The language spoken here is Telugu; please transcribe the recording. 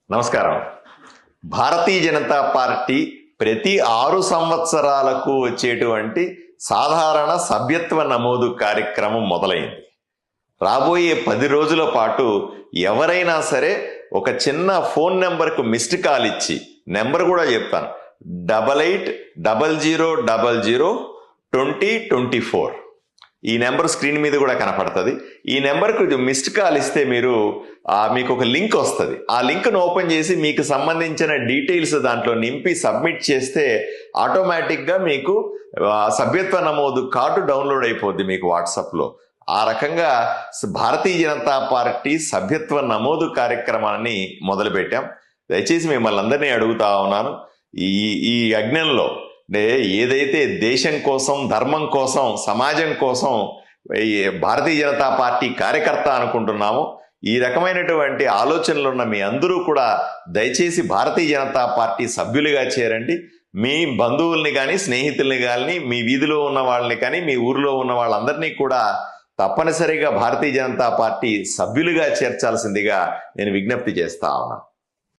నమస్కారం. భారతీయ జనతా పార్టీ ప్రతి 6 సంవత్సరాలకు వచ్చేటువంటి సాధారణ సభ్యత్వ నమోదు కార్యక్రమం మొదలైంది. రాబోయే 10 రోజుల పాటు ఎవరైనా సరే ఒక చిన్న ఫోన్ నెంబర్కు మిస్డ్ కాల్ ఇచ్చి, నెంబర్ కూడా చెప్తాను, 8800002024. ఈ నెంబర్ స్క్రీన్ మీద కూడా కనపడుతుంది. ఈ నెంబర్కు మిస్డ్ కాల్ ఇస్తే మీకు ఒక లింక్ వస్తుంది. ఆ లింక్ను ఓపెన్ చేసి మీకు సంబంధించిన డీటెయిల్స్ దాంట్లో నింపి సబ్మిట్ చేస్తే ఆటోమేటిక్గా మీకు సభ్యత్వ నమోదు కార్డు డౌన్లోడ్ అయిపోద్ది మీకు వాట్సాప్లో. ఆ రకంగా భారతీయ జనతా పార్టీ సభ్యత్వ నమోదు కార్యక్రమాన్ని మొదలుపెట్టాం. దయచేసి మిమ్మల్ని అందరినీ అడుగుతా ఉన్నాను, ఈ యజ్ఞంలో ఏదైతే దేశం కోసం, ధర్మం కోసం, సమాజం కోసం భారతీయ జనతా పార్టీ కార్యకర్త అనుకుంటున్నామో, ఈ రకమైనటువంటి ఆలోచనలు ఉన్న మీ అందరూ కూడా దయచేసి భారతీయ జనతా పార్టీ సభ్యులుగా చేరండి. మీ బంధువుల్ని కానీ, స్నేహితుల్ని కానీ, మీ వీధిలో ఉన్న వాళ్ళని కానీ, మీ ఊరిలో ఉన్న వాళ్ళందరినీ కూడా తప్పనిసరిగా భారతీయ జనతా పార్టీ సభ్యులుగా చేర్చాల్సిందిగా నేను విజ్ఞప్తి చేస్తా ఉన్నాను.